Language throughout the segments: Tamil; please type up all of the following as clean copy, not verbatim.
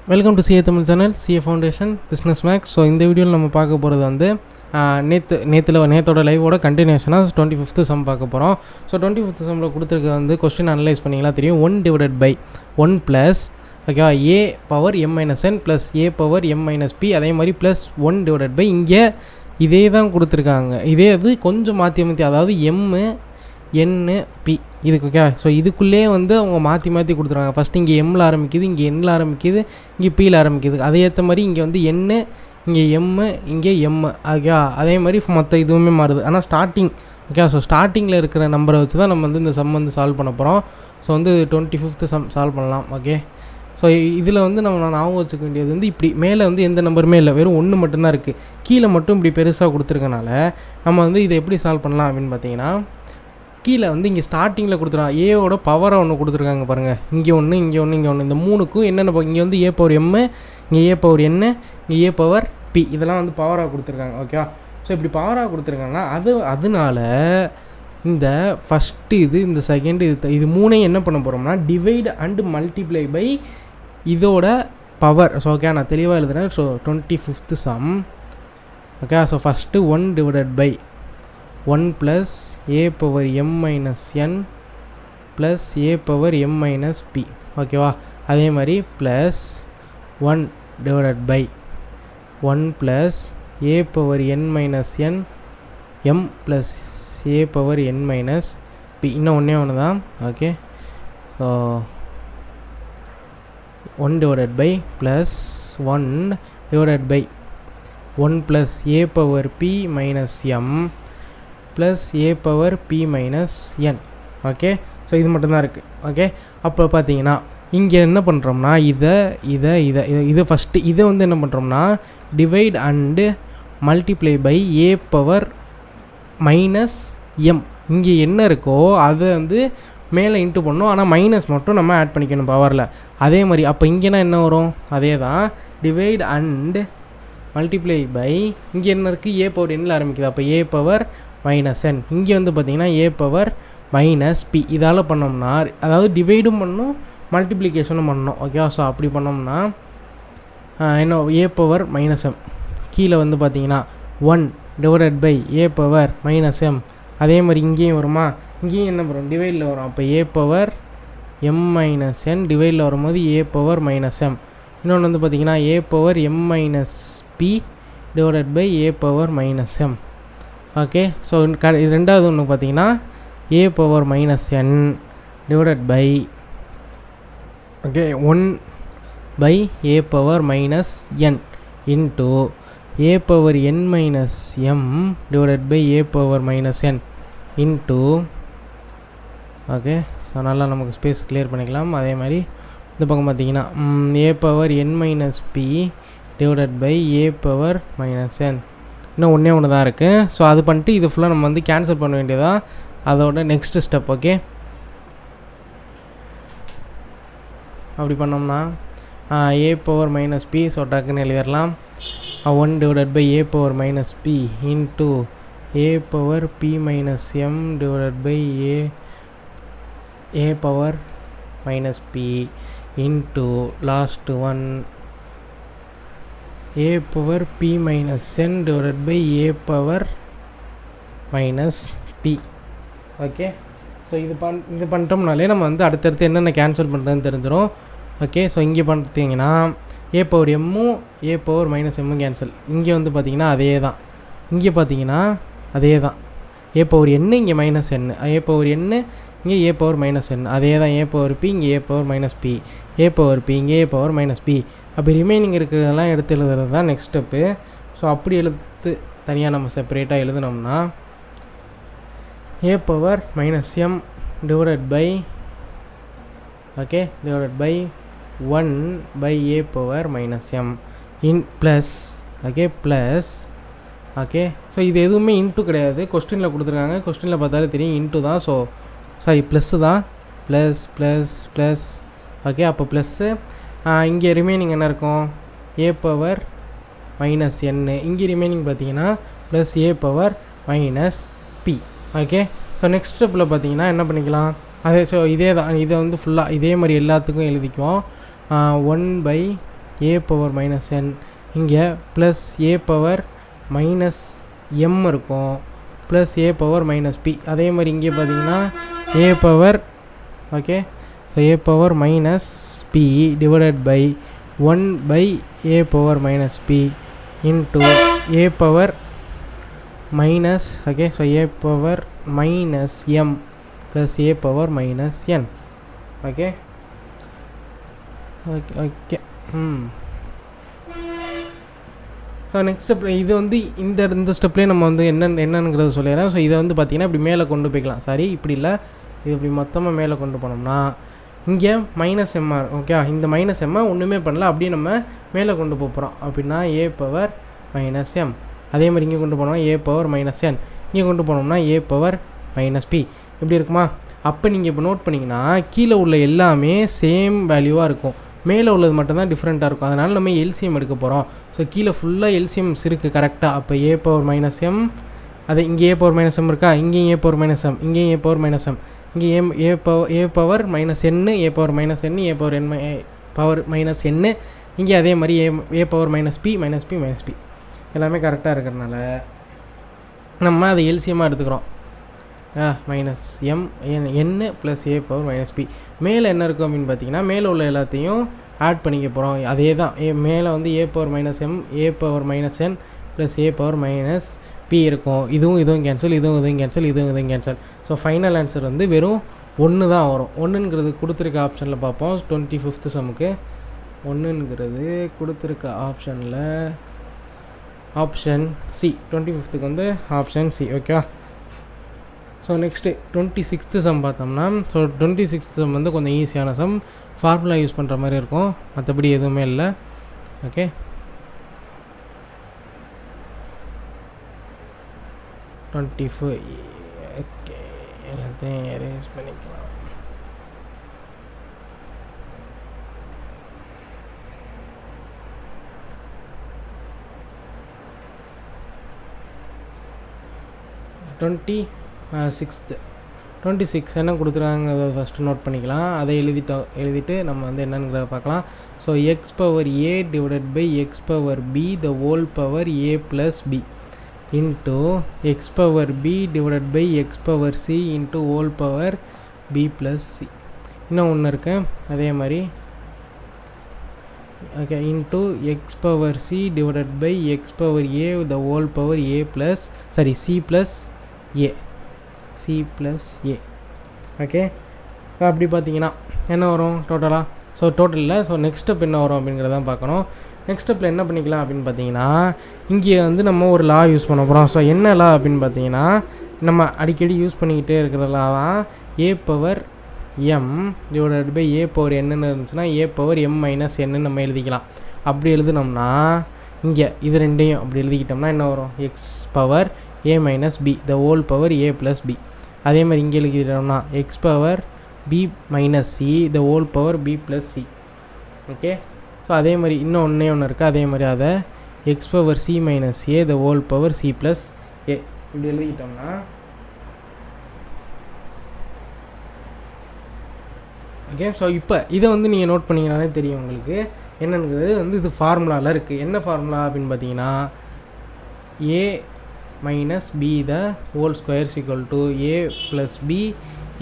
Welcome to CA Tamil channel, CA foundation business maths. So இந்த வீடியோவில் நம்ம பார்க்க போகிறது வந்து நேற்றோட லைவோட கண்டினியூஷனாக 25th சம் பார்க்க போகிறோம். ஸோ 25th சம்மில் கொடுத்துருக்க வந்து கொஸ்டின் அனலைஸ் பண்ணிங்களா தெரியும். 1/1 ப்ளஸ் ஓகேவா ஏ பவர் m-n ப்ளஸ் ஏ பவர் m-p, அதே மாதிரி ப்ளஸ் 1/, இங்கே இதே தான் கொடுத்துருக்காங்க. இதே அது கொஞ்சம் மாற்றி அதாவது m-n-p இதுக்கு ஓகே. ஸோ இதுக்குள்ளே வந்து அவங்க மாற்றி கொடுத்துருவாங்க. ஃபஸ்ட்டு இங்கே எம்மில் ஆரம்பிக்குது, இங்கே எண்ணில் ஆரம்பிக்குது, இங்கே பியில் ஆரம்பிக்குது. அதை ஏற்ற மாதிரி இங்கே வந்து எண்ணு, இங்கே எம்மு, இங்கே எம்மு ஓகே. அதே மாதிரி மற்ற இதுவுமே மாறுது. ஆனால் ஸ்டார்டிங் ஓகே. ஸோ ஸ்டார்டிங்கில் இருக்கிற நம்பரை வச்சு தான் நம்ம வந்து இந்த சம் வந்து சால்வ் பண்ண போகிறோம். ஸோ வந்து 25th சம் சால்வ் பண்ணலாம் ஓகே. ஸோ இதில் வந்து நான் ஞாபகம் வச்சுக்க வேண்டியது வந்து இப்படி மேலே வந்து எந்த நம்பருமே இல்லை, வெறும் 1 மட்டும்தான் இருக்குது. கீழே மட்டும் இப்படி பெருசாக கொடுத்துருக்கனால நம்ம வந்து இதை எப்படி சால்வ் பண்ணலாம் அப்படின்னு பார்த்தீங்கன்னா, கீழே வந்து இங்கே ஸ்டார்டிங்கில் கொடுத்துருவாங்க. ஏவோட பவரை ஒன்று கொடுத்துருக்காங்க பாருங்கள். இங்கே ஒன்று, இங்கே ஒன்று, இங்கே ஒன்று. இந்த மூணுக்கும் என்னென்ன இங்கே வந்து ஏ பவர் எம்மு, இங்கே ஏ பவர் என்னு, இங்கே ஏ பவர் பி, இதெல்லாம் வந்து பவராக கொடுத்துருக்காங்க ஓகேவா. ஸோ இப்படி பவராக கொடுத்துருக்காங்கன்னா அதனால இந்த ஃபஸ்ட்டு இந்த செகண்டு இது மூணையும் என்ன பண்ண போகிறோம்னா டிவைட் அண்டு மல்டிப்ளை பை இதோட பவர். ஸோ ஓகே, நான் தெளிவாக எழுதுறேன். So 25th sum okay. So first 1/1 plus ஏ பவர் m-n ப்ளஸ் ஏ பவர் m-p ஓகேவா. அதே மாதிரி ப்ளஸ் 1/1 ப்ளஸ் ஏ பவர் n-n m ப்ளஸ் ஏ பவர் n-p. இன்னும் ஒன்று தான் ஓகே. ஸோ 1/, ப்ளஸ் 1/1 ப்ளஸ் ஏ power p minus m plus ஏ power p minus n okay. So இது மட்டும்தான் இருக்குது ஓகே. அப்போ பார்த்தீங்கன்னா இங்கே என்ன பண்ணுறோம்னா இதை ஃபஸ்ட்டு இதை வந்து என்ன பண்ணுறோம்னா divide and multiply by A power minus m. இங்கே என்ன இருக்கோ அதை வந்து மேலே இன்ட்டு பண்ணணும், ஆனால் மைனஸ் மட்டும் நம்ம ஆட் பண்ணிக்கணும் பவரில். அதே மாதிரி அப்போ இங்கேனா என்ன வரும், அதே தான் டிவைட் அண்டு மல்டிப்ளை பை இங்கே என்ன இருக்குது, ஏ பவர் எண்ணில் ஆரம்பிக்குது. அப்போ ஏ பவர் மைனஸ் n. இங்கே வந்து பார்த்திங்கன்னா ஏ பவர் மைனஸ் பி. இதால் பண்ணோம்னா அதாவது டிவைடும் பண்ணணும், மல்டிப்ளிகேஷனும் பண்ணணும் ஓகே. ஸோ அப்படி பண்ணோம்னா என்ன ஏ பவர் மைனஸ் எம். கீழே வந்து பார்த்திங்கன்னா 1/, ஏ பவர் மைனஸ் எம். அதே மாதிரி இங்கேயும் வருமா, இங்கேயும் என்ன வரும், டிவைடில் வரும். அப்போ ஏ பவர் m-n டிவைடில் வரும்போது ஏ பவர் மைனஸ் எம். இன்னொன்று வந்து பார்த்திங்கன்னா A power m-p / A power minus M okay. So ரெண்டாவது ஒன்று பார்த்தீங்கன்னா ஏ power minus n divided by okay 1/, A power minus n into A power n-m divided by A power minus n into okay. So நல்லா நமக்கு ஸ்பேஸ் கிளியர் பண்ணிக்கலாம். அதே மாதிரி இந்த பக்கம் பார்த்தீங்கன்னா ஏ power n-p divided by A power minus n. இன்னும் ஒன்று தான் இருக்குது. ஸோ அது பண்ணிட்டு இது ஃபுல்லாக நம்ம வந்து கேன்சல் பண்ண வேண்டியதான் அதோட நெக்ஸ்ட் ஸ்டெப் ஓகே. அப்படி பண்ணோம்னா a power minus B, so டக்குன்னு எழுதிடலாம். 1/, ஏ power minus p into A power B minus m divided by A power minus p into last one a power p minus n divided by A power minus p okay. So இது பண்ணிட்டோம்னாலே நம்ம வந்து அடுத்தடுத்து என்னென்ன கேன்சல் பண்ணுறதுன்னு தெரிஞ்சிடும் ஓகே. ஸோ இங்கே பார்த்தீங்கன்னா a power எம்மும் A power minus எம்மும் cancel. இங்கே வந்து பார்த்திங்கன்னா அதே தான், இங்கே பார்த்தீங்கன்னா அதே தான். ஏ பவர் n இங்கே minus n, a power n இங்கே ஏ பவர் மைனஸ் n, அதே தான். ஏ பவர் p இங்கே a power minus p, A power p இங்கே ஏ பவர் மைனஸ் p. அப்படி ரிமைனிங் இருக்கிறதெல்லாம் எடுத்து எழுதுறது தான் நெக்ஸ்ட் ஸ்டெப்பு. ஸோ அப்படி எழுத்து தனியாக நம்ம செப்பரேட்டாக எழுதுனோம்னா a power minus m divided by okay divided by 1/, A power minus m in plus okay plus okay. So இது எதுவுமே இன்ட்டு கிடையாது, கொஸ்டினில் கொடுத்துருக்காங்க. கொஸ்டினில் பார்த்தாலே தெரியும் இன்ட்டு தான். ஸோ சாரி ப்ளஸ்ஸு தான், ப்ளஸ் ப்ளஸ் ப்ளஸ் ஓகே. அப்போ ப்ளஸ்ஸு இங்கே ரிமைனிங் என்ன இருக்கும், ஏ பவர் மைனஸ் n. இங்கே ரிமைனிங் பார்த்தீங்கன்னா ப்ளஸ் ஏ power minus B okay. So next ஸ்டெப்பில் பார்த்தீங்கன்னா என்ன பண்ணிக்கலாம், அதே ஸோ இதே தான். இதை வந்து ஃபுல்லாக இதே மாதிரி எல்லாத்துக்கும் எழுதிக்குவோம். 1/, ஏ பவர் மைனஸ் என், இங்கே ப்ளஸ் ஏ பவர் மைனஸ் எம் இருக்கும், ப்ளஸ் ஏ பவர் மைனஸ் பி. அதே மாதிரி இங்கே பார்த்தீங்கன்னா ஏ power okay so a power minus p divided by 1 by A power minus p into A power minus okay so a power minus m plus A power minus n. Okay okay okay so next step இது வந்து இந்த ஸ்டெப்லேயே நம்ம வந்து என்னங்கிறத சொல்லிடுறேன். ஸோ இதை வந்து பார்த்திங்கன்னா இப்படி மேலே கொண்டு போய்க்கலாம், சாரி இப்படி இல்லை, இது இப்படி மொத்தமாக மேலே கொண்டு போனோம்னா இங்கே மைனஸ் எம்ஆர் ஓகே, இந்த மைனஸ் எம்மை ஒன்றுமே பண்ணல, அப்படியே நம்ம மேலே கொண்டு போகிறோம். அப்படின்னா ஏ பவர் மைனஸ் எம். அதே மாதிரி இங்கே கொண்டு போனோம்னா ஏ பவர் மைனஸ் என், இங்கே கொண்டு போனோம்னா ஏ பவர் மைனஸ் பி. எப்படி இருக்குமா? அப்போ நீங்கள் இப்போ நோட் பண்ணிங்கன்னா கீழே உள்ள எல்லாமே சேம் வேல்யூவாக இருக்கும், மேலே உள்ளது மட்டும்தான் டிஃப்ரெண்ட்டாக இருக்கும். அதனால் நம்ம எல்சிஎம் எடுக்க போகிறோம். ஸோ கீழே ஃபுல்லாக எல்சிஎம்ஸ் இருக்குது கரெக்டாக. அப்போ ஏ பவர் மைனஸ் எம், அது இங்கே ஏ பவர் மைனஸ் எம் இருக்கா, இங்கேயும் ஏ பவர் மைனஸ் எம், இங்கேயும் ஏ பவர் மைனஸ் எம், இங்கே a power minus n, a power minus n, a power n power minus n, இங்கே அதே மாதிரி a power minus p minus p minus p எல்லாமே கரெக்டாக இருக்கிறதுனால நம்ம அதை எல்சிஎம்மாக எடுத்துக்கிறோம். மைனஸ் எம் என்னு ப்ளஸ் ஏ பவர் மைனஸ் பி. மேலே என்ன இருக்கும் அப்படின்னு பார்த்தீங்கன்னா மேலே உள்ள எல்லாத்தையும் ஆட் பண்ணிக்க போகிறோம். அதே தான் மேலே வந்து ஏ power minus M, A power minus n plus A power minus B இருக்கும். இதுவும் கேன்சல், இதுவும் கேன்சல், இதுவும் கேன்சல். ஸோ ஃபைனல் ஆன்சர் வந்து வெறும் 1 தான் வரும். 1ங்கிறது கொடுத்துருக்க ஆப்ஷனில் பார்ப்போம். 25th சம்முக்கு 1ங்கிறது கொடுத்துருக்க ஆப்ஷனில் ஆப்ஷன் சி. 25th வந்து ஆப்ஷன் சி. ஓகேவா? ஸோ நெக்ஸ்ட்டு 26th சம் பார்த்தோம்னா, ஸோ 26th சம் வந்து கொஞ்சம் ஈஸியான சம், ஃபார்முலா யூஸ் பண்ணுற மாதிரி இருக்கும், மற்றபடி எதுவுமே இல்லை. ஓகே, ஓகே எல்லாத்தையும் அரேஞ்ச் பண்ணிக்கலாம். சிக்ஸ்த்து 26 என்ன கொடுத்துருக்காங்க அதை ஃபஸ்ட்டு நோட் பண்ணிக்கலாம். அதை எழுதிட்டு நம்ம வந்து என்னங்கிறத பார்க்கலாம். So x power a divided by x power b the whole power a plus b into x power b divided by x power c into whole power b plus c. இன்னும் ஒன்று இருக்கு அதே மாதிரி. Okay, into x power c divided by x power a the whole power a plus c plus a, c plus a. Okay, so அப்படி பார்த்தீங்கன்னா என்ன வரும் டோட்டலாக? ஸோ டோட்டலில் ஸோ நெக்ஸ்ட் ஸ்டெப் என்ன வரும் அப்படிங்கிறதான் பார்க்கணும். நெக்ஸ்ட் ஸ்டெப்பில் என்ன பண்ணிக்கலாம் அப்படின்னு பார்த்தீங்கன்னா, இங்கே வந்து நம்ம ஒரு லா யூஸ் பண்ண போகிறோம். ஸோ என்ன லா அப்படின்னு பார்த்தீங்கன்னா, நம்ம அடிக்கடி யூஸ் பண்ணிக்கிட்டே இருக்கிற லா தான் a power m divided by A power என்னன்னு இருந்துச்சுன்னா ஏ பவர் எம் மைனஸ் என்னன்னு நம்ம எழுதிக்கலாம். அப்படி எழுதுனோம்னா இங்கே இது ரெண்டையும் அப்படி எழுதிக்கிட்டோம்னா என்ன வரும்? X power a minus b the whole power a plus b. அதே மாதிரி இங்கே எழுதிட்டோம்னா x power B minus c the whole power b plus c. Okay, so அதே மாதிரி இன்னும் ஒன்று இருக்குது. அதே மாதிரி அதை x power c minus a the whole power c plus a இப்படி எழுதிக்கிட்டோம்னா ஓகே. ஸோ இப்போ இதை வந்து நீங்கள் நோட் பண்ணிங்கனாலே தெரியும் உங்களுக்கு என்னங்கிறது வந்து இது ஃபார்முலாவில் இருக்குது. என்ன ஃபார்முலா அப்படின்னு பார்த்தீங்கன்னா a minus b the whole square equal to a plus b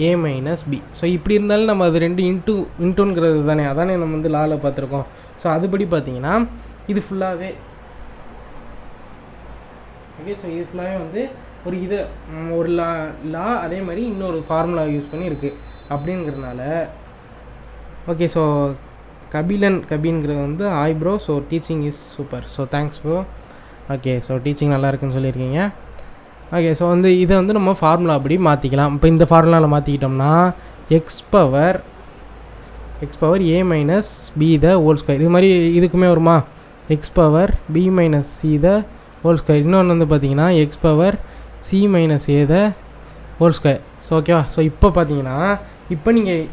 a minus B. So இப்படி இருந்தாலும் நம்ம அது ரெண்டு இன்ட்டுங்கிறது தானே, அதானே நம்ம வந்து லாவில் பார்த்துருக்கோம். ஸோ அதுபடி பார்த்தீங்கன்னா இது ஃபுல்லாகவே ஓகே. ஸோ இது ஃபுல்லாகவே வந்து ஒரு லா அதே மாதிரி இன்னொரு ஃபார்முலா யூஸ் பண்ணி இருக்குது அப்படிங்கிறதுனால ஓகே. ஸோ கபின்ங்கிறது வந்து hi bro, so teaching is super, so thanks bro. Okay, so teaching நல்லா இருக்குன்னு சொல்லியிருக்கீங்க. ஓகே, ஸோ வந்து இதை வந்து நம்ம ஃபார்முலா அப்படி மாற்றிக்கலாம். இப்போ இந்த ஃபார்முலாவில் மாற்றிக்கிட்டோம்னா x power a minus b the whole square, இது மாதிரி இதுக்குமே வருமா? X power B minus c the whole square. இன்னொன்று வந்து பார்த்தீங்கன்னா x power c minus a the whole square. So ஓகேவா? ஸோ இப்போ பார்த்தீங்கன்னா இப்போ நீங்கள்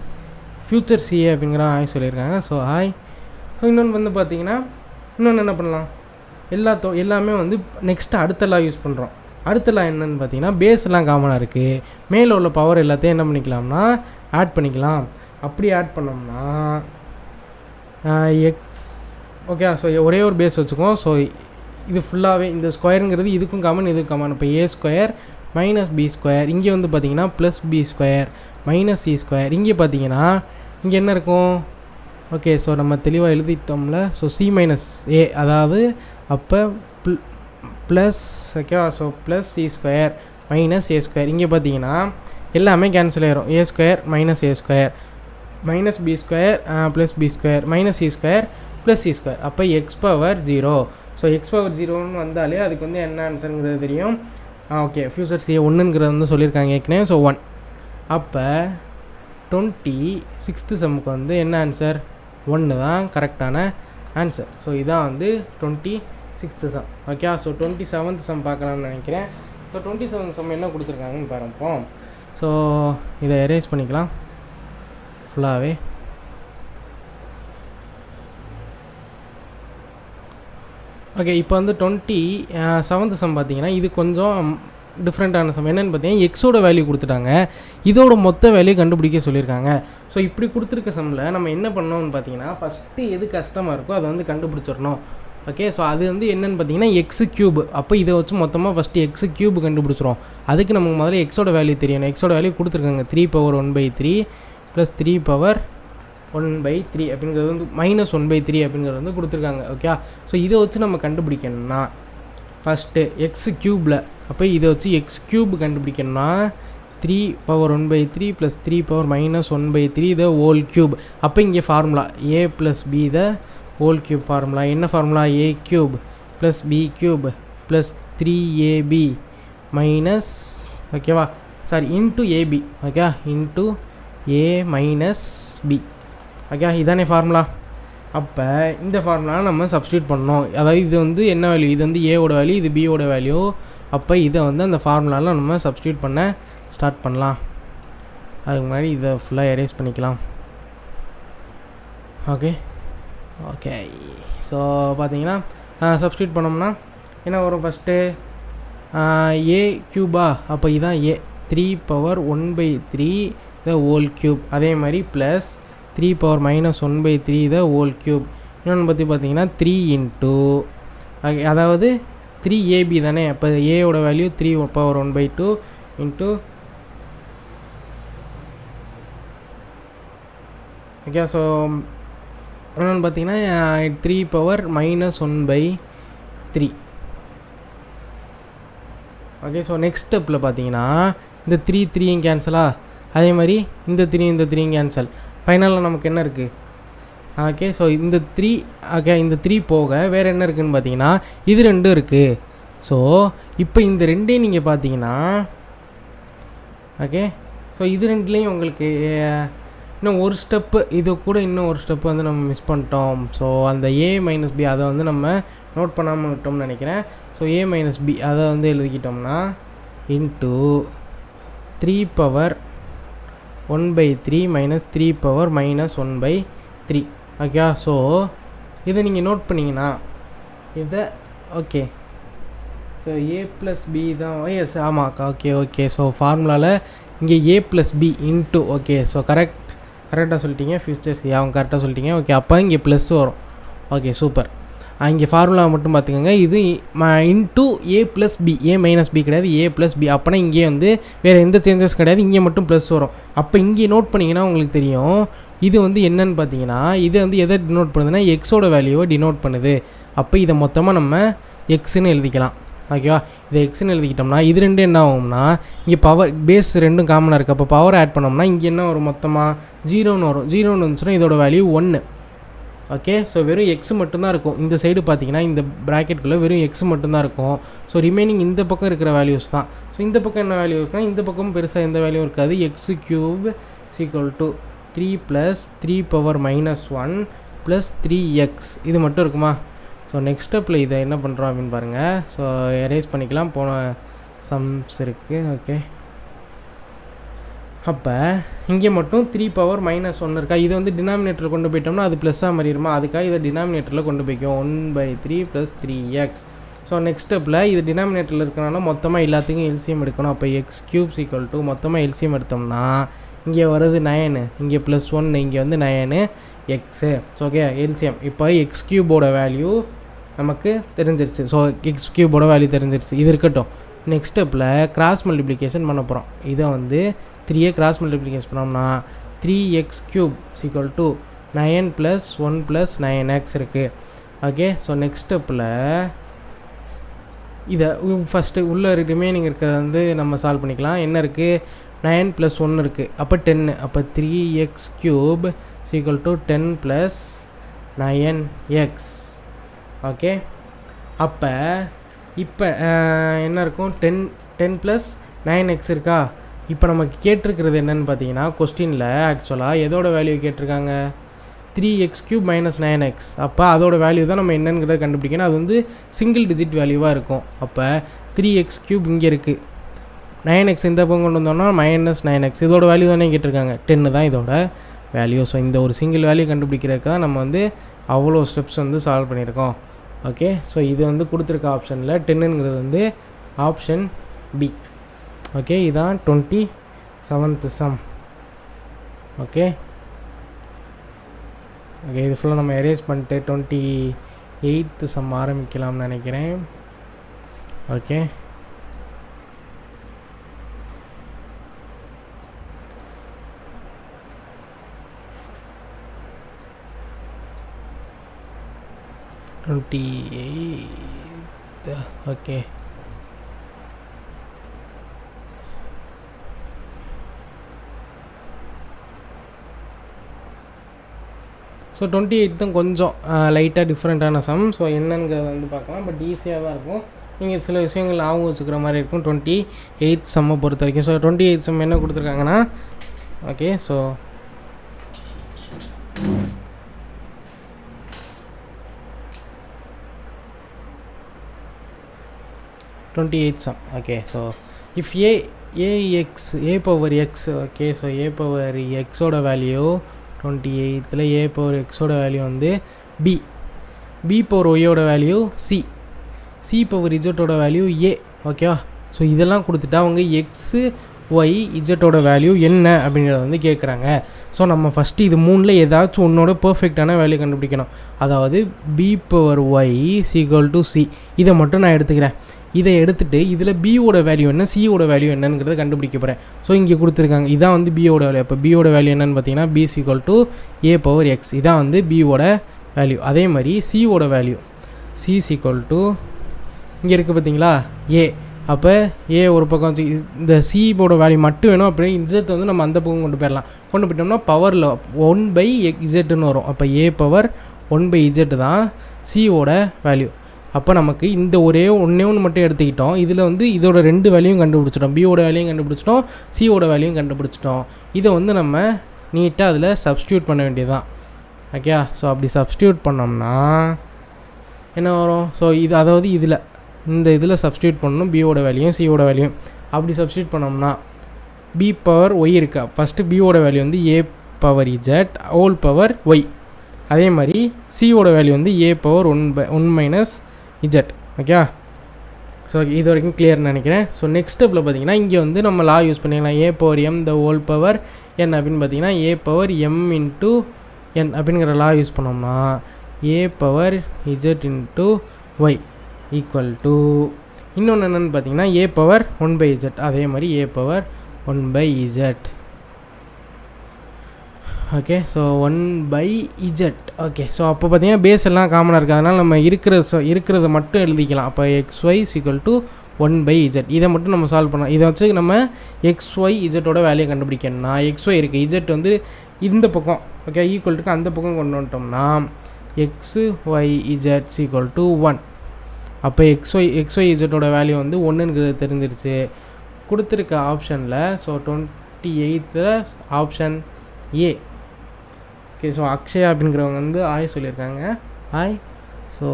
ஃப்யூச்சர் சிஏ அப்படிங்கிற ஆய் சொல்லியிருக்காங்க. ஸோ ஆய். ஸோ இன்னொன்று வந்து பார்த்தீங்கன்னா இன்னொன்று என்ன பண்ணலாம்? எல்லாமே வந்து நெக்ஸ்ட்டு அடுத்த லா யூஸ் பண்ணுறோம். அடுத்த லா என்னென்னு பார்த்தீங்கன்னா பேஸ் எல்லாம் காமனாக இருக்குது, மேலே உள்ள பவர் எல்லாத்தையும் என்ன பண்ணிக்கலாம்னா ஆட் பண்ணிக்கலாம். அப்படி ஆட் பண்ணோம்னா எக்ஸ் ஓகே. ஸோ ஒரே ஒரு பேஸ் வச்சுக்குவோம். ஸோ இது ஃபுல்லாகவே இந்த ஸ்கொயருங்கிறது இதுக்கும் காமன் இதுக்கும் காமன். இப்போ a square minus b square, இங்கே வந்து பார்த்தீங்கன்னா plus b square minus c square. இங்கே பார்த்தீங்கன்னா இங்கே என்ன இருக்கும்? ஓகே. ஸோ நம்ம தெளிவாக எழுதிட்டோம்ல. ஸோ சி மைனஸ் ஏ, அதாவது அப்போ ப்ளஸ் ஓகேவா. So plus c square minus a square. இங்கே பார்த்தீங்கன்னா எல்லாமே கேன்சல் ஆயிரும். A square minus a square minus b square plus b square minus c square plus c square. அப்போ x power 0. So x power 0ன்னு வந்தாலே அதுக்கு வந்து என்ன ஆன்சருங்கிறது தெரியும். ஓகே. ஃபியூச்சர் சி 1ங்கிறது வந்து சொல்லியிருக்காங்க ஏற்கனவே. ஸோ 1. அப்போ 26th சம்முக்கு வந்து என்ன ஆன்சர்? 1 தான் கரெக்டான ஆன்சர். ஸோ இதான் வந்து 26th some. Okay. So 27th some பார்க்கலாம்னு நினைக்கிறேன். ஸோ 27th சம் என்ன கொடுத்துருக்காங்கன்னு பார்ப்போம். ஸோ இதை எரேஸ் பண்ணிக்கலாம் ஃபுல்லாகவே. ஓகே. இப்போ வந்து 27th சம் பார்த்தீங்கன்னா இது கொஞ்சம் டிஃப்ரெண்ட்டான சம். என்னென்னு பார்த்தீங்கன்னா எக்ஸோட வேல்யூ கொடுத்துட்டாங்க, இதோட மொத்த வேல்யூ கண்டுபிடிக்க சொல்லியிருக்காங்க. ஸோ இப்படி கொடுத்துருக்க சம்மில் நம்ம என்ன பண்ணோம்னு பார்த்தீங்கன்னா ஃபஸ்ட்டு எது கஷ்டமாக இருக்கோ அதை வந்து கண்டுபிடிச்சிடணும். ஓகே. ஸோ அது வந்து என்னென்னு பார்த்தீங்கன்னா எக்ஸு க்யூப். அப்போ இதை வச்சு மொத்தமாக ஃபஸ்ட்டு எக்ஸு க்யூப் கண்டுபிடிச்சிரும். அதுக்கு நமக்கு முதல்ல எக்ஸோட வேல்யூ தெரியணும். எக்ஸோட வேல்யூ கொடுத்துருக்காங்க 3/1/3 ப்ளஸ் 3/1/3 அப்படிங்கிறது வந்து -1/3 அப்படிங்கிறது வந்து கொடுத்துருக்காங்க. ஓகே. ஸோ இதை வச்சு நம்ம கண்டுபிடிக்கணும்னா ஃபஸ்ட்டு எக்ஸ் க்யூப்பில், அப்போ இதை வச்சு எக்ஸ் க்யூப் கண்டுபிடிக்கணும்னா 3/1/3 ப்ளஸ் 3/-1/3 த ஹோல் க்யூப். அப்போ இங்கே formula a plus b the whole cube formula. என்ன formula? A cube plus b cube plus 3ab minus ஓகேவா sorry into ab. Okay. Into a minus B. Okay. இதானே ஃபார்முலா. அப்போ இந்த ஃபார்முலா நம்ம சப்ஸ்டியூட் பண்ணோம். அதாவது இது வந்து என்ன வேல்யூ? இது வந்து ஏவோட வேல்யூ, இது பியோட வேல்யூ. அப்போ இதை வந்து அந்த ஃபார்முலாவில் நம்ம சப்ஸ்டியூட் பண்ண ஸ்டார்ட் பண்ணலாம். அதுக்கு முன்னாடி இதை ஃபுல்லாக எரேஸ் பண்ணிக்கலாம். ஓகே. ஓகே. ஸோ பார்த்தீங்கன்னா சப்ஸ்டியூட் பண்ணோம்னா என்ன வரும்? ஃபஸ்ட்டு ஏ க்யூபா, அப்போ இதான் ஏ 3/1/3 த ஹோல் க்யூப். அதே மாதிரி ப்ளஸ் 3/-1/3 த ஹோல் க்யூப். இன்னொன்று பற்றி பார்த்தீங்கன்னா 3 இன்ட்டு அதாவது 3ab தானே. அப்போ ஏயோட வேல்யூ 3/1/2 இன்ட்டு ஓகே. ஸோ இன்னொன்று பார்த்தீங்கன்னா 3/-1/3. ஓகே. ஸோ நெக்ஸ்ட் ஸ்டெப்பில் பார்த்தீங்கன்னா இந்த 3 கேன்சலா, அதே மாதிரி இந்த 3 கேன்சல். ஃபைனலில் நமக்கு என்ன இருக்குது? ஓகே. ஸோ இந்த 3 ஓகே இந்த 3 போக வேறு என்ன இருக்குதுன்னு பார்த்தீங்கன்னா இது 2 இருக்குது. ஸோ இப்போ இந்த 2 நீங்கள் பார்த்தீங்கன்னா ஓகே. ஸோ இது 2லேயும் உங்களுக்கு இன்னும் ஒரு ஸ்டெப்பு, இது கூட இன்னும் ஒரு ஸ்டெப்பு வந்து நம்ம மிஸ் பண்ணிட்டோம். ஸோ அந்த ஏ மைனஸ் பி அதை வந்து நம்ம நோட் பண்ணாமல் விட்டோம்னு நினைக்கிறேன். ஸோ ஏ மைனஸ் பி அதை வந்து எழுதிக்கிட்டோம்னா இன்ட்டு 3/1/3 மைனஸ் 3/-1/3. ஓகே. ஸோ இதை நீங்கள் நோட் பண்ணிங்கன்னா இதை okay. So a plus b தான். எஸ் ஆமாக்கா. ஓகே. ஓகே. ஸோ ஃபார்முலாவில் இங்கே a plus b into okay. So கரெக்டாக சொல்லிட்டீங்க. ஃபியூச்சர்ஸ் அவங்க கரெக்டாக சொல்லிட்டீங்க. ஓகே. அப்போ இங்கே ப்ளஸ் வரும். ஓகே. சூப்பர். இங்கே ஃபார்முலா மட்டும் பார்த்துக்கோங்க. இது into A plus b, a minus B கிடையாது, ஏ ப்ளஸ் பி. அப்போனா இங்கே வந்து வேறு எந்த சேஞ்சஸ் கிடையாது, இங்கே மட்டும் ப்ளஸ் வரும். அப்போ இங்கே நோட் பண்ணிங்கன்னா உங்களுக்கு தெரியும் இது வந்து என்னன்னு பார்த்தீங்கன்னா இது வந்து எதை டினோட் பண்ணுதுன்னா எக்ஸோட வேல்யூவை டினோட் பண்ணுது. அப்போ இதை மொத்தமாக நம்ம எக்ஸ்ன்னு எழுதிக்கலாம். ஓகேவா. இதை எக்ஸ்ன்னு எழுதிக்கிட்டோம்னா இது 2 என்ன ஆகும்னா இங்கே பவர் பேஸ் 2 காமனாக இருக்குது. அப்போ பவர் ஆட் பண்ணோம்னா இங்கே என்ன வரும்? மொத்தமாக 0ன்னு வரும். 0ன்னு வந்துச்சுன்னா இதோட வேல்யூ 1. ஓகே. ஸோ வெறும் எக்ஸ் மட்டும்தான் இருக்கும். இந்த சைடு பார்த்தீங்கன்னா இந்த ப்ராக்கெட்டுக்குள்ளே வெறும் எக்ஸ் மட்டும்தான் இருக்கும். ஸோ ரிமைனிங் இந்த பக்கம் இருக்கிற வேல்யூஸ் தான். ஸோ இந்த பக்கம் என்ன வேல்யூ இருக்குன்னா இந்த பக்கம் பெருசாக எந்த வேல்யூ இருக்காது. X cube equal to 3 + 3/-1 + 3x இது மட்டும் இருக்குமா? ஸோ நெக்ஸ்ட் ஸ்டெப்பில் இதை என்ன பண்ணுறோம் அப்படின்னு பாருங்கள். ஸோ எரேஸ் பண்ணிக்கலாம். போன சம்ஸ் இருக்குது. ஓகே. அப்போ இங்கே மட்டும் 3/-1 இருக்கா. இதை வந்து டினாமினேட்டரில் கொண்டு போயிட்டோம்னா அது ப்ளஸ்ஸாக மாறிடுமா. அதுக்காக இதை டினாமினேட்டரில் கொண்டு போய்க்கும் 1/3 + 3x. ஸோ நெக்ஸ்ட் ஸ்டெப்பில் இது டினாமினேட்டரில் இருக்கனால மொத்தமாக எல்லாத்துக்கும் எல்சிஎம் எடுக்கணும். அப்போ x³ = மொத்தமாக எல்சிஎம் எடுத்தோம்னா இங்கே வருது 9, இங்கே +1, இங்கே வந்து 9, எக்ஸு. ஸோ ஓகே எல்சிஎம் இப்போ எக்ஸ் க்யூபோட வேல்யூ நமக்கு தெரிஞ்சிருச்சு. ஸோ எக்ஸ் க்யூபோட வேல்யூ தெரிஞ்சிருச்சு. இது இருக்கட்டும். நெக்ஸ்ட் ஸ்டெப்பில் கிராஸ் மல்டிப்ளிகேஷன் பண்ண போகிறோம். இதை வந்து 3 கிராஸ் மல்டிப்ளிகேஷன் பண்ணோம்னா 3x cube equal to 9 + 1 + 9x இருக்குது. ஓகே ஸோ நெக்ஸ்ட் ஸ்டெப்பில் இதை ஃபஸ்ட்டு உள்ளே ரிமைனிங் இருக்கிறத வந்து நம்ம சால்வ் பண்ணிக்கலாம். என்ன இருக்குது? 9 + 1 இருக்குது. அப்போ 10. அப்போ 3x cube equal to 10 + 9x. Okay அப்போ இப்போ என்ன இருக்கும்? 10 + 9x இருக்கா? இப்போ நமக்கு கேட்டிருக்கிறது என்னென்னு பார்த்தீங்கன்னா கொஸ்டினில் ஆக்சுவலாக எதோட வேல்யூ கேட்டிருக்காங்க? 3x³ - 9x. அப்போ அதோட வேல்யூ தான் நம்ம என்னங்கிறத கண்டுபிடிக்கணும். அது வந்து சிங்கிள் டிஜிட் வேல்யூவாக இருக்கும். அப்போ 3x³ இங்கே இருக்குது, 9x இந்த பக்கம் கொண்டு வந்தோம்னா -9x. இதோட வேல்யூ தானே கேட்டிருக்காங்க, 10 தான் இதோட வேல்யூ. ஸோ இந்த ஒரு சிங்கிள் வேல்யூ கண்டுபிடிக்கிறதுக்கு தான் நம்ம வந்து அவ்வளோ ஸ்டெப்ஸ் வந்து சால்வ் பண்ணியிருக்கோம். ஓகே ஸோ இது வந்து கொடுத்துருக்க ஆப்ஷனில் 10ங்கிறது வந்து ஆப்ஷன் பி. ஓகே இதான் 27th சம். ஓகே ஓகே இது ஃபுல்லாக நம்ம எரேஸ் பண்ணிட்டு 28th சம் ஆரம்பிக்கலாம்னு நினைக்கிறேன். ஓகே ஓகே ஸோ 28 தான் கொஞ்சம் லைட்டாக டிஃப்ரெண்ட்டான சம். ஸோ என்னங்கிறத வந்து பார்க்கலாம். பட் ஈஸியாக தான் இருக்கும். நீங்கள் சில விஷயங்கள் ஞாபகம் வச்சுக்கிற மாதிரி இருக்கும் 28th சம்மை பொறுத்த வரைக்கும். ஸோ 28th சம் என்ன கொடுத்துருக்காங்கன்னா okay so 28th sum. Okay, so if a power x, okay, so a power x ஓட value 28th a power x ஓட வேல்யூ வந்து b power y ஓட வேல்யூ c power z ஓட வேல்யூ a. ஓகேவா? ஸோ இதெல்லாம் கொடுத்துட்டா அவங்க எக்ஸு ஒய் இஜட்டோட வேல்யூ என்ன அப்படிங்கிறத வந்து கேட்குறாங்க. ஸோ நம்ம ஃபஸ்ட்டு இது மூணில் ஏதாச்சும் ஒன்றோட பர்ஃபெக்டான வேல்யூ கண்டுபிடிக்கணும். அதாவது b power y = c. இதை மட்டும் நான் எடுத்துக்கிறேன். இதை எடுத்துகிட்டு இதில் பியோட வேல்யூ என்ன, சியோட வேல்யூ என்னங்கிறத கண்டுபிடிக்க போகிறேன். ஸோ இங்கே கொடுத்துருக்காங்க, இதான் வந்து பியோட வேல்யூ. இப்போ பியோட வேல்யூ என்னென்னு பார்த்தீங்கன்னா b = a power x. இதான் வந்து பியோட வேல்யூ. அதே மாதிரி சியோட வேல்யூ c = இங்கே இருக்குது பார்த்தீங்களா a. அப்போ ஏ ஒரு பக்கம் வச்சு இந்த சியோட வேல்யூ மட்டும் வேணும். அப்படியே இசட் வந்து நம்ம அந்த பக்கம் கொண்டு போயிட்டோம்னா பவரில் 1/z வரும். அப்போ a பவர் 1/z தான் சியோட வேல்யூ. அப்போ நமக்கு இந்த ஒன்று மட்டும் எடுத்துக்கிட்டோம். இதில் வந்து இதோட 2 வேல்யூயும் கண்டுபிடிச்சிட்டோம். பியோட வேல்யூயும் கண்டுபிடிச்சிட்டோம், சியோட வேல்யூயும் கண்டுபிடிச்சிட்டோம். இதை வந்து நம்ம நீட்டாக அதில் சப்ஸ்டியூட் பண்ண வேண்டியதுதான். ஓகே, ஸோ அப்படி சப்ஸ்டியூட் பண்ணோம்னா என்ன வரும்? ஸோ இது அதாவது இதில் சப்ஸ்டியூட் பண்ணணும் பியோட வேல்யூயும் சியோட வேல்யூயும். அப்படி சப்ஸ்டியூட் பண்ணோம்னா b பவர் ஒய் இருக்கா, ஃபஸ்ட்டு பியோட வேல்யூ வந்து a power z whole power y. அதே மாதிரி சியோட வேல்யூ வந்து a power 1 - z. Okay, so இது வரைக்கும் கிளியர்னு நினைக்கிறேன். ஸோ நெக்ஸ்ட் ஸ்டெப்பில் பார்த்தீங்கன்னா இங்கே வந்து நம்ம லா யூஸ் பண்ணிக்கலாம். a power m the whole power n அப்படின்னு பார்த்தீங்கன்னா a power m into n அப்படிங்கிற லா யூஸ் பண்ணோம்னா a power z into y equal to இன்னொன்று என்னென்னு பார்த்தீங்கன்னா a பவர் 1/z. அதே மாதிரி a power 1/z. Okay, so 1/z. Okay, so அப்போ பார்த்தீங்கன்னா பேஸ் எல்லாம் காமனாக இருக்குது. அதனால் நம்ம இருக்கிறத மட்டும் எழுதிக்கலாம். அப்போ xy = 1/z. இதை மட்டும் நம்ம சால்வ் பண்ணலாம். இதை வச்சு நம்ம xy இஜட்டோட வேல்யூ கண்டுபிடிக்கணும்னா xy இருக்குது, இஜட் வந்து இந்த பக்கம் ஓகே ஈக்குவல்ட்டுக்கு அந்த பக்கம் கொண்டு வந்துட்டோம்னா xy z = 1. அப்போ xy இஜட்டோட வேல்யூ வந்து 1ங்கிறது தெரிஞ்சிருச்சு கொடுத்துருக்க ஆப்ஷனில். So 28th option a. Okay, so Akshaya அப்படிங்கிறவங்க வந்து ஆய் சொல்லியிருக்காங்க. ஆய். ஸோ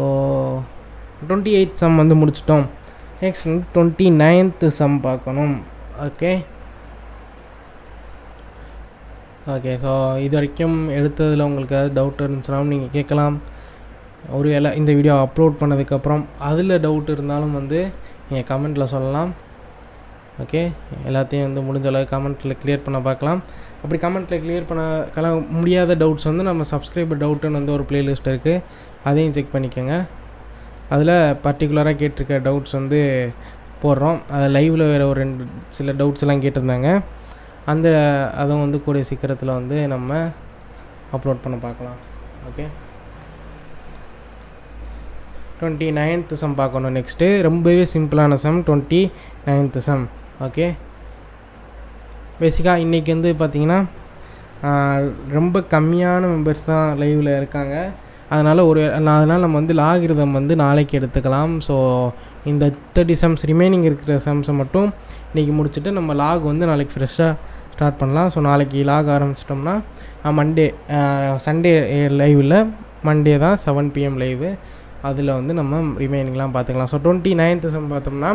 28th சம் வந்து முடிச்சிட்டோம். நெக்ஸ்ட் 29th சம் பார்க்கணும். ஓகே ஓகே ஸோ இது வரைக்கும் எடுத்ததில் உங்களுக்கு ஏதாவது டவுட் இருந்துச்சுனாலும் நீங்கள் கேட்கலாம். ஒரு வேளை இந்த வீடியோ அப்லோட் பண்ணதுக்கப்புறம் அதில் டவுட் இருந்தாலும் வந்து நீங்கள் கமெண்ட்டில் சொல்லலாம். ஓகே, எல்லாத்தையும் வந்து முடிஞ்ச அளவுக்கு கமெண்ட்டில் கிளியர் பண்ண பார்க்கலாம். அப்படி கமெண்ட்டில் கிளியர் பண்ண முடியாத டவுட்ஸ் வந்து நம்ம சப்ஸ்கிரைபர் டவுட்டுன்னு வந்து ஒரு ப்ளேலிஸ்ட் இருக்குது, அதையும் செக் பண்ணிக்கோங்க. அதில் பர்டிகுலராக கேட்டிருக்க டவுட்ஸ் வந்து போடுறோம். அதில் லைவில் வேறு ஒரு சில டவுட்ஸ் எல்லாம் கேட்டிருந்தாங்க. அதுவும் வந்து கூடிய சீக்கிரத்தில் வந்து நம்ம அப்லோட் பண்ண பார்க்கலாம். ஓகே, 29th சம் பார்க்கணும். நெக்ஸ்ட்டு ரொம்பவே சிம்பிளான சம், 29th சம். ஓகே, பேசிக்காக இன்றைக்கி வந்து பார்த்திங்கன்னா ரொம்ப கம்மியான மெம்பர்ஸ் தான் லைவில் இருக்காங்க. அதனால் நம்ம வந்து லாகிருதம் வந்து நாளைக்கு எடுத்துக்கலாம். ஸோ இந்த 30 சம்ஸ் ரிமைனிங் இருக்கிற சம்ஸை மட்டும் இன்றைக்கி முடிச்சுட்டு நம்ம லாக் வந்து நாளைக்கு ஃப்ரெஷ்ஷாக ஸ்டார்ட் பண்ணலாம். ஸோ நாளைக்கு லாக் ஆரம்பிச்சிட்டோம்னா மண்டே சண்டே லைவில், மண்டே தான் 7 PM லைவு, அதில் வந்து நம்ம ரிமைனிங்லாம் பார்த்துக்கலாம். ஸோ 29th சம் பார்த்தோம்னா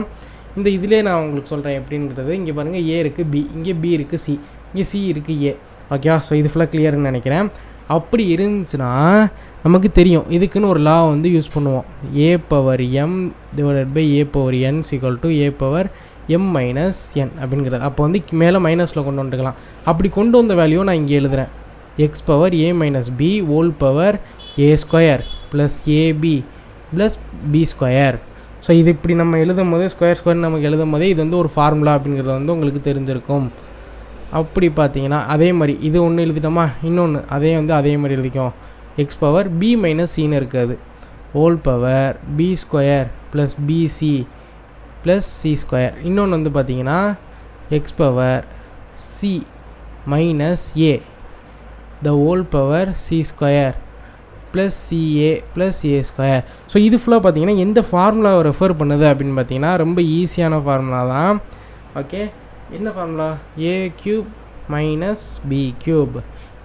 இந்த இதிலே நான் உங்களுக்கு சொல்கிறேன் எப்படின்றது. இங்கே பாருங்கள், ஏ இருக்குது, பி, இங்கே பி இருக்குது, சி, இங்கே சி இருக்குது, ஏ. ஓகேவா? ஸோ இது ஃபுல்லாக கிளியர்னு நினைக்கிறேன். அப்படி இருந்துச்சுன்னா நமக்கு தெரியும், இதுக்குன்னு ஒரு லா வந்து யூஸ் பண்ணுவோம். a power m divided by a power n equal to a power m minus n அப்படிங்கிறது. அப்போ வந்து மேலே மைனஸில் கொண்டு வந்துக்கலாம். அப்படி கொண்டு வந்த வேல்யூ நான் இங்கே எழுதுகிறேன். x power a minus b whole power a square plus ab plus b square. So இது இப்படி நம்ம எழுதும் போதே ஸ்கொயர் நமக்கு எழுதும் போதே இது வந்து ஒரு ஃபார்முலா அப்படிங்கிறது வந்து உங்களுக்கு தெரிஞ்சிருக்கும். அப்படி பார்த்தீங்கன்னா அதே மாதிரி இது ஒன்று எழுதிட்டோமா, இன்னொன்று அதே மாதிரி எழுதிக்கும். எக்ஸ் பவர் பி மைனஸ் சின்னு இருக்காது, whole power b square plus b c plus c square. இன்னொன்று வந்து பார்த்தீங்கன்னா x power c minus a the whole power c square plus c a plus a square. So இது ஃபுல்லாக பார்த்தீங்கன்னா எந்த ஃபார்முலாவை ரெஃபர் பண்ணுது அப்படின்னு பார்த்தீங்கன்னா ரொம்ப ஈஸியான ஃபார்முலா தான். ஓகே, என்ன formula? A cube minus b cube.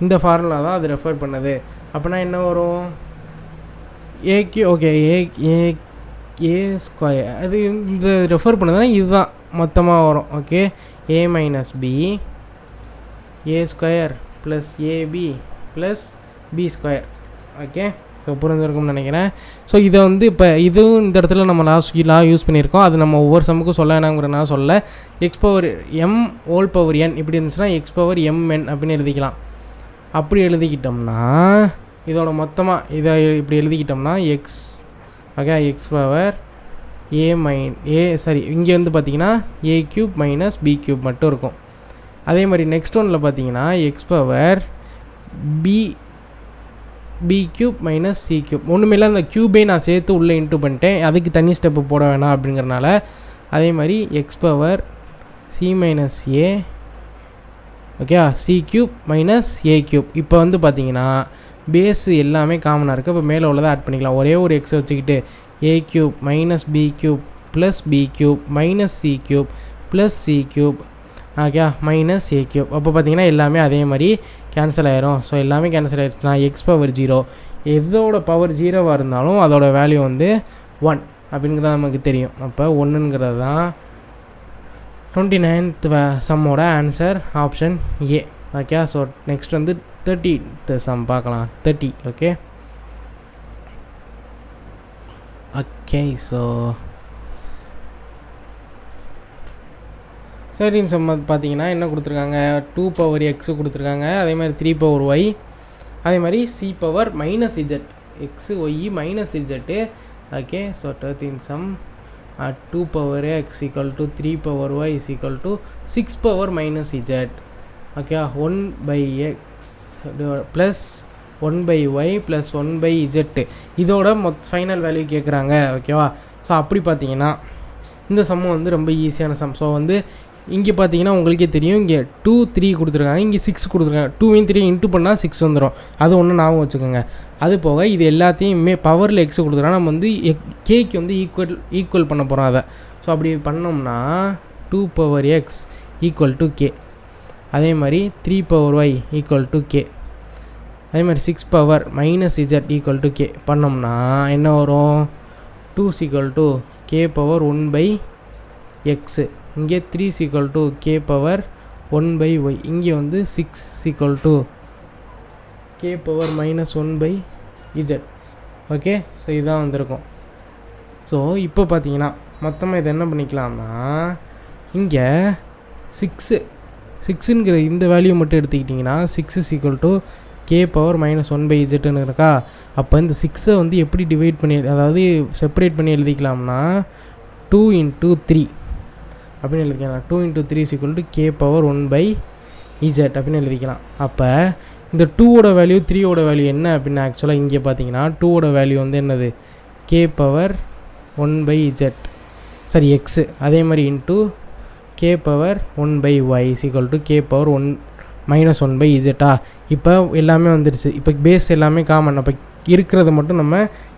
இந்த ஃபார்முலா தான் அது ரெஃபர் பண்ணுது. அப்படின்னா என்ன வரும்? A q okay a square. அது இந்த ரெஃபர் பண்ணுதுன்னா இதுதான் மொத்தமாக வரும். Okay, a minus b a square plus ab plus b square. Okay, so புரிஞ்சிருக்கும்னு நினைக்கிறேன். ஸோ இதை வந்து இப்போ இதுவும் இந்த இடத்துல நம்ம லா யூஸ் பண்ணியிருக்கோம். அது நம்ம ஒவ்வொரு சமுக்கும் சொல்ல வேணாங்கிறனா சொல்ல. X power m whole power n இப்படி இருந்துச்சுன்னா எக்ஸ் பவர் எம்என் அப்படின்னு எழுதிக்கலாம். அப்படி எழுதிக்கிட்டோம்னா இதோட மொத்தமாக இதை இப்படி எழுதிக்கிட்டோம்னா எக்ஸ் ஓகே எக்ஸ் பவர் இங்கே வந்து பார்த்தீங்கன்னா a cube minus b cube மட்டும் இருக்கும். அதே மாதிரி நெக்ஸ்ட் ஒன்னில் பார்த்தீங்கன்னா x power b cube minus c cube. ஒன்றுமே இல்லை, அந்த க்யூபே நான் சேர்த்து உள்ளே இன்ட்டு பண்ணிட்டேன், அதுக்கு தனி ஸ்டெப்பு போட வேணாம் அப்படிங்கிறனால. அதே மாதிரி X power c minus A okay C cube minus a cube. இப்போ வந்து பார்த்தீங்கன்னா பேஸு எல்லாமே காமனாக இருக்குது. இப்போ மேலே உள்ளதை ஆட் பண்ணிக்கலாம். ஒரே ஒரு எக்ஸை வச்சுக்கிட்டு a cube minus b cube plus b cube minus c cube plus c cube okay minus a cube. அப்போ பார்த்தீங்கன்னா எல்லாமே அதே மாதிரி கேன்சல் ஆயிரும். ஸோ எல்லாமே கேன்சல் ஆகிடுச்சுன்னா எக்ஸ் பவர் 0 எதோட பவர் 0வாக இருந்தாலும் அதோட வேல்யூ வந்து 1 அப்படிங்கிறது நமக்கு தெரியும். அப்போ 1ங்கிறது தான் 29th சம்மோட answer, option a. Okay, so next வந்து 30th சம் பார்க்கலாம். 30 ஓகே ஓகே ஸோ 13 சம் பார்த்தீங்கன்னா என்ன கொடுத்துருக்காங்க? 2 பவர் எக்ஸு கொடுத்துருக்காங்க. அதே மாதிரி 3 பவர் ஒய், அதே மாதிரி c power minus z, x y minus z. Okay, so 13 sum 2 power x equal to 3 power y is equal to 6 power minus z. Okay, 1 by x plus 1 by y plus 1 by z. இதோட ஃபைனல் வேல்யூ கேட்குறாங்க. ஓகேவா? ஸோ அப்படி பார்த்தீங்கன்னா இந்த சம்மு வந்து ரொம்ப ஈஸியான சம். ஸோ வந்து இங்கே பார்த்தீங்கன்னா உங்களுக்கே தெரியும், இங்கே 2 3 கொடுத்துருக்காங்க, இங்கே 6 கொடுத்துருக்காங்க. 2 3 இன்ட்டு பண்ணால் 6 வந்துடும். அது ஒன்று ஞாபகம் வச்சுக்கோங்க. அது போக இது எல்லாத்தையுமே பவரில் எக்ஸ் கொடுத்துருக்காங்க. நம்ம வந்து கேக்கு வந்து ஈக்குவல் பண்ண போகிறோம் அதை. ஸோ அப்படி பண்ணோம்னா 2 power x equal to k, அதே மாதிரி 3 power y equal to k, அதே மாதிரி 6 power minus z equal to k பண்ணோம்னா என்ன வரும்? 2 equal to k power 1 by x, இங்கே 3 equal to k power 1 by y, இங்கே வந்து 6 equal to k power minus 1 by z. Okay, so இதுதான் வந்திருக்கும். ஸோ இப்போ பார்த்தீங்கன்னா மொத்தமாக இதை என்ன பண்ணிக்கலாம்னா இங்கே 6ங்கிற இந்த வேல்யூ மட்டும் எடுத்துக்கிட்டிங்கன்னா 6 is equal to k power minus 1 by zன்னு இருக்கா. அப்போ இந்த 6ஐ வந்து எப்படி டிவைட் பண்ணி அதாவது செப்பரேட் பண்ணி எழுதிக்கலாம்னா 2 into 3 அப்படின்னு எழுதிக்கலாம். 2 into 3 is equal to k power 1 by z அப்படின்னு எழுதிக்கலாம். அப்போ இந்த 2ஓட வேல்யூ 3ஓட வேல்யூ என்ன அப்படின்னு ஆக்சுவலாக இங்கே பார்த்தீங்கன்னா 2ஓட வேல்யூ வந்து என்னது k power 1 by z சரி எக்ஸு, அதே மாதிரி into k power 1 by y is equal to k power 1 minus 1 by z. இப்போ எல்லாமே வந்துடுச்சு. இப்போ பேஸ் எல்லாமே காமன். அப்போ இருக்கிறத மட்டும் நம்ம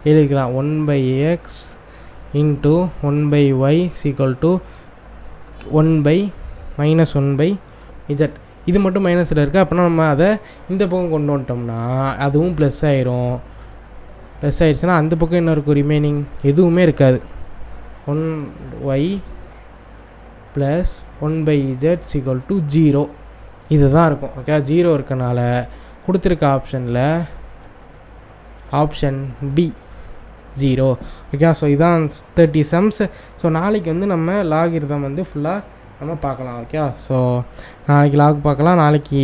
எழுதிக்கலாம். 1 by x into 1 by y is equal to 1 by minus 1 by z. இது மட்டும் மைனஸில் இருக்குது. அப்படின்னா நம்ம அதை இந்த பக்கம் கொண்டு வந்துட்டோம்னா அதுவும் ப்ளஸ் ஆயிரும். ப்ளஸ் ஆயிடுச்சுன்னா அந்த பக்கம் என்ன இருக்கும், ரிமைனிங் எதுவுமே இருக்காது. 1y plus 1 by z is equal to 0 இது தான் இருக்கும். ஓகே, 0 இருக்கனால கொடுத்துருக்க ஆப்ஷனில் ஆப்ஷன் பி 0. ஓகே, ஸோ இதான் 30 சம்ஸ். ஸோ நாளைக்கு வந்து நம்ம லாகிருதம் வந்து ஃபுல்லாக நம்ம பார்க்கலாம். ஓகே, ஸோ நாளைக்கு லாக் பார்க்கலாம். நாளைக்கு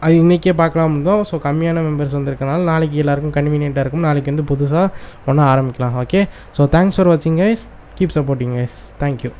அது இன்றைக்கே பார்க்கலாம் இருந்தோம். ஸோ கம்மியான மெம்பர்ஸ் வந்திருக்கனால நாளைக்கு எல்லாேருக்கும் கன்வீனியண்ட்டாக இருக்கும். நாளைக்கு வந்து புதுசாக ஒன்றா ஆரம்பிக்கலாம். ஓகே, ஸோ தேங்க்ஸ் ஃபார் வாட்சிங் guys. Keep supporting guys. Thank you.